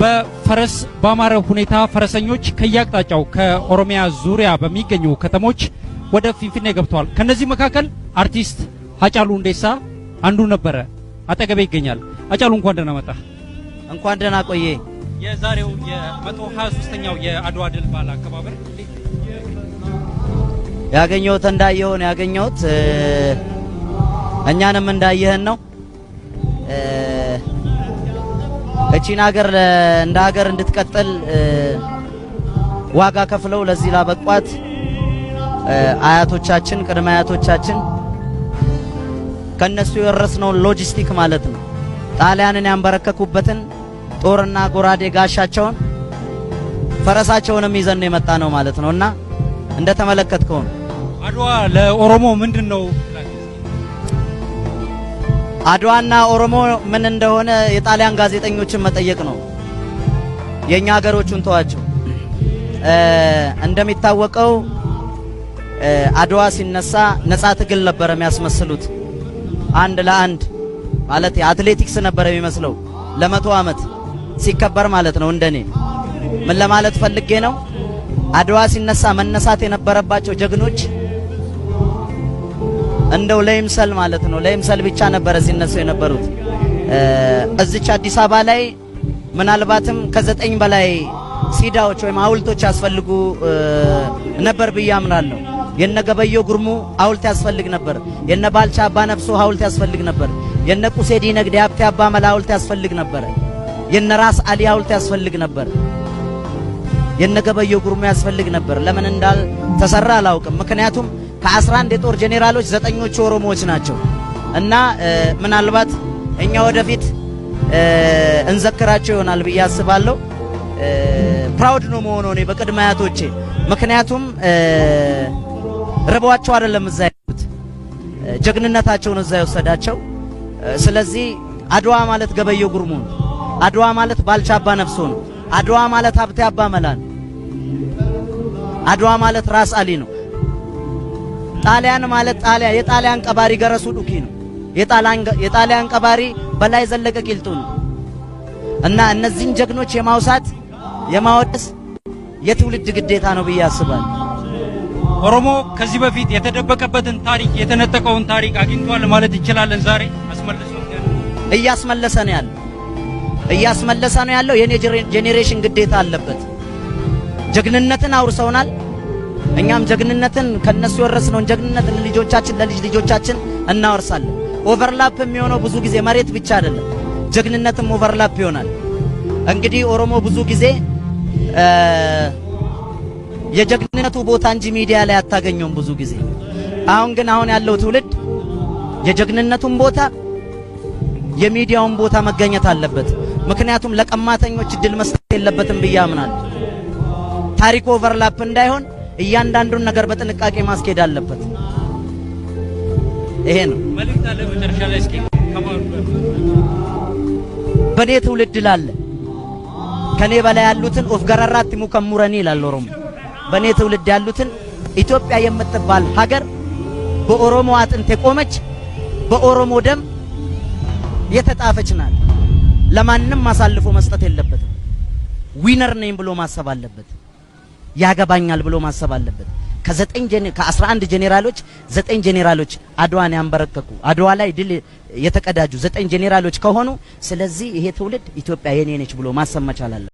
በፈረስ ባማረ ሁኔታ ፈረሰኞች ከያቅጣጫው ከኦሮሚያ ዙሪያ በሚገኙ ከተሞች ወደ ፊንፊኔ ገብተዋል። ከነዚህ መካከል አርቲስት ሃጫሉ ሁንዴሳ አንዱ ነበረ። አጠገቤ ይገኛል። ሃጫሉ እንኳን ደህና መጣ። እንኳን ደህና ቆየ። የዛሬው የ123ኛው የአድዋ ድል በዓል አከባበር ያገኘሁት እንዳየውን ያገኘሁት እኛንም እንዳየህን ነው። እቺን ሀገር እንደ ሀገር እንድትቀጥል ዋጋ ከፍለው ለዚህ ላበቋት አያቶቻችን ቅድመ አያቶቻችን ከነሱ የወረስነውን ሎጂስቲክ ማለት ነው ጣሊያንን ያንበረከኩበትን ጦርና ጎራዴ ጋሻቸውን ፈረሳቸውንም ይዘን የመጣ ነው ማለት ነውና እንደተመለከትከው አድዋ ለኦሮሞ ምንድነው? አድዋና ኦሮሞ ምን እንደሆነ የጣሊያን ጋዜጠኞችን መጠየቅ ነው። የኛ ሀገሮቹን ተዋቸው። እንደሚታወቀው አድዋ ሲነሳ ነፃ ትግል ነበር የሚያስመስሉት። አንድ ለአንድ ማለት የአትሌቲክስ ነበር የሚመስለው ለ100 ዓመት ሲከበር ማለት ነው። እንደኔ ምን ለማለት ፈልጌ ነው? አድዋ ሲነሳ መነሳት የነበረባቸው ጀግኖች እንደው ለይምሰል ማለት ነው ለይምሰል ብቻ ነበር ሲነሱ የነበሩት። እዚች አዲስ አበባ ላይ ምናልባትም ከ9 በላይ ሲዳዎች ወይም ሐውልቶች ያስፈልጉ ነበር ብዬ አምናለሁ። የነ ገበየው ጉርሙ ሐውልት ያስፈልግ ነበር። የነ ባልቻ አባ ነፍሶ ሐውልት ያስፈልግ ነበር። የነ ቁሴዲ ነግዴ ሀብቴ አባ መላ ሐውልት ያስፈልግ ነበር። የነ ራስ አሊ ሐውልት ያስፈልግ ነበር። የነ ገበየው ጉርሙ ያስፈልግ ነበር። ለምን እንዳል ተሰራ አላውቅም። ምክንያቱም ከ11 የጦር ጄኔራሎች 9ኞቹ ኦሮሞዎች ናቸው እና ምናልባት እኛ ወደፊት እንዘክራቸው ይሆናል ብዬ አስባለሁ። ፕራውድ ነው መሆኑ ነው በቅድመ አያቶቼ። ምክንያቱም ረባቸው አይደለም እዛ ያሉት ጀግንነታቸውን እዛ የወሰዳቸው። ስለዚህ አድዋ ማለት ገበየው ጉርሙ ነው። አድዋ ማለት ባልቻ አባ ነፍሶ ነው። አድዋ ማለት ሀብቴ አባ መላ ነው። አድዋ ማለት ራስ አሊ ነው። ጣሊያን ማለት የጣሊያን ቀባሪ ገረሱ ዱኪ ነው። የጣሊያን ቀባሪ በላይ ዘለቀ ቂልጡ ነው። እና እነዚህን ጀግኖች የማውሳት የማወደስ የትውልድ ግዴታ ነው ብዬ አስባለሁ። ኦሮሞ ከዚህ በፊት የተደበቀበትን ታሪክ የተነጠቀውን ታሪክ አግኝቷል ማለት እንችላለን። ዛሬ እያስመለሰ ነው ያለው። የኔ ጄኔሬሽን ግዴታ አለበት። ጀግንነትን አውርሰውናል። እኛም ጀግንነትን ከነሱ የወረስነውን ጀግንነት ለልጆቻችን ለልጅ ልጆቻችን እናወርሳለን። ኦቨርላፕ የሚሆነው ብዙ ጊዜ መሬት ብቻ አይደለም፣ ጀግንነትም ኦቨርላፕ ይሆናል። እንግዲህ ኦሮሞ ብዙ ጊዜ የጀግንነቱ ቦታ እንጂ ሚዲያ ላይ አታገኘውም ብዙ ጊዜ። አሁን ያለው ትውልድ የጀግንነቱን ቦታ የሚዲያውን ቦታ መገኘት አለበት። ምክንያቱም ለቀማተኞች እድል መስጠት የለበትም ብዬ አምናለሁ። ታሪክ ኦቨርላፕ እንዳይሆን እያንዳንዱን ነገር በጥንቃቄ ማስኬድ አለበት። ይሄ ነው መልእክት አለ መጨረሻ ላይ እስኪ በኔ ትውልድ ላለ ከኔ በላይ ያሉትን ኦፍ ገራራት ሙከሙረኒ ይላል ኦሮሞ። በኔ ትውልድ ያሉትን ኢትዮጵያ የምትባል ሀገር በኦሮሞ አጥንት የቆመች በኦሮሞ ደም የተጣፈች ናት። ለማንም ማሳልፎ መስጠት የለበትም። ዊነር ነኝ ብሎ ማሰብ አለበት። ያገባኛል ብሎ ማሰብ አለበት። ከ11 ጄኔራሎች 9 ጄኔራሎች አድዋን ያንበረከኩ አድዋ ላይ ድል የተቀዳጁ 9 ጄኔራሎች ከሆኑ ስለዚህ ይሄ ትውልድ ኢትዮጵያ የኔ ነች ብሎ ማሰብ መቻል አለበት።